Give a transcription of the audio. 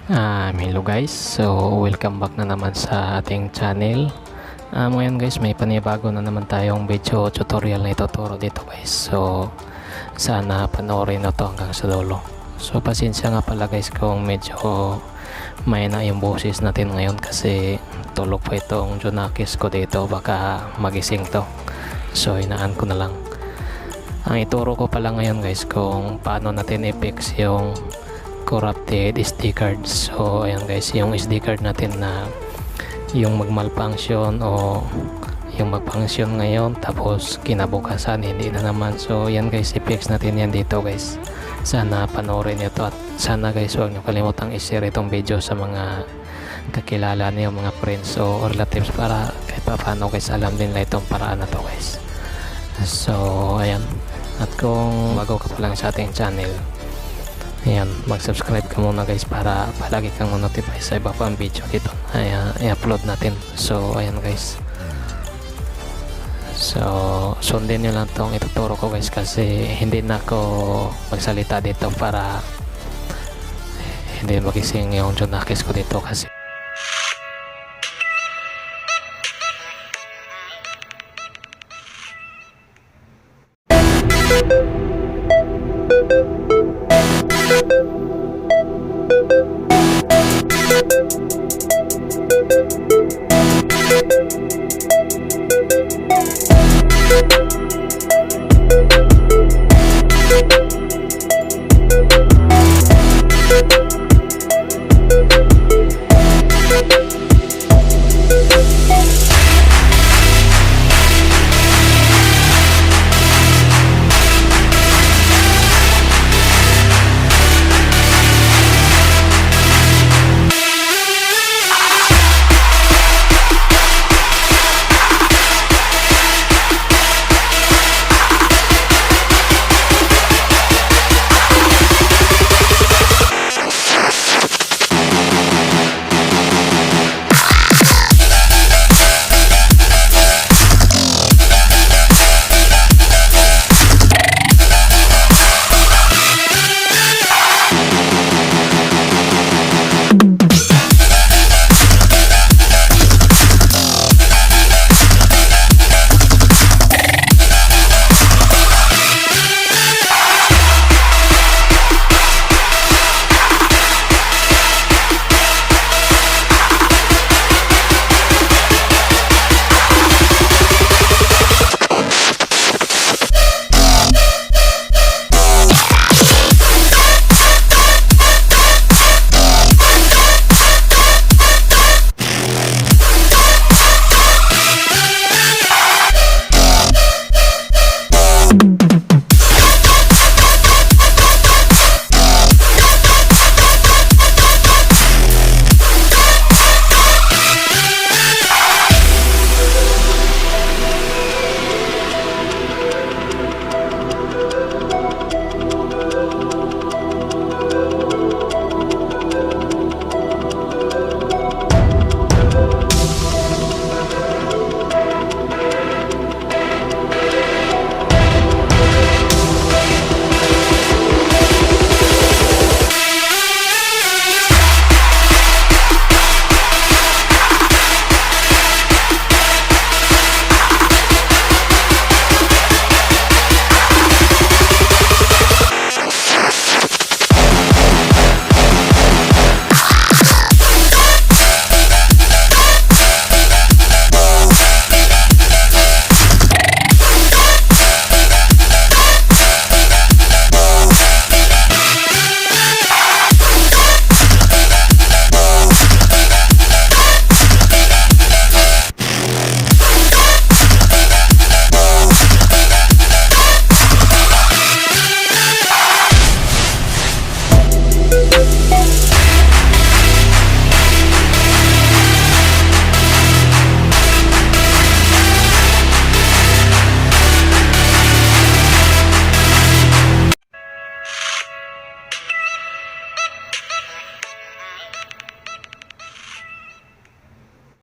Hello guys, so welcome back na naman sa ating channel. Ngayon guys, may panibago na naman tayong video tutorial na ituturo dito guys. So sana panoorin na to hanggang sa dulo. So pasensya nga pala guys kung medyo may na yung boses natin ngayon kasi tulog pa itong junakis ko dito, baka magising to. So inaan ko na lang. Ang ituro ko pala ngayon guys kung paano natin i-fix yung corrupted SD cards. So ayan guys, yung SD card natin na yung magmalfunction o yung magfunction ngayon tapos kinabukasan hindi na naman. So ayan guys, i-fix natin yan dito guys. Sana panoorin nyo to at sana guys huwag nyo kalimutang i-share itong video sa mga kakilala niyo, mga friends o relatives para kahit pa paano guys alam din nila itong paraan na to guys. So ayan, at kung bago ka pa lang sa ating channel, ayan, mag-subscribe ka muna guys para palagi kang notify sa iba pang video dito i-upload natin. So ayan guys, so sundin nyo lang tong ituturo ko guys kasi hindi na ako magsalita dito para hindi magising yung junakis ko dito kasi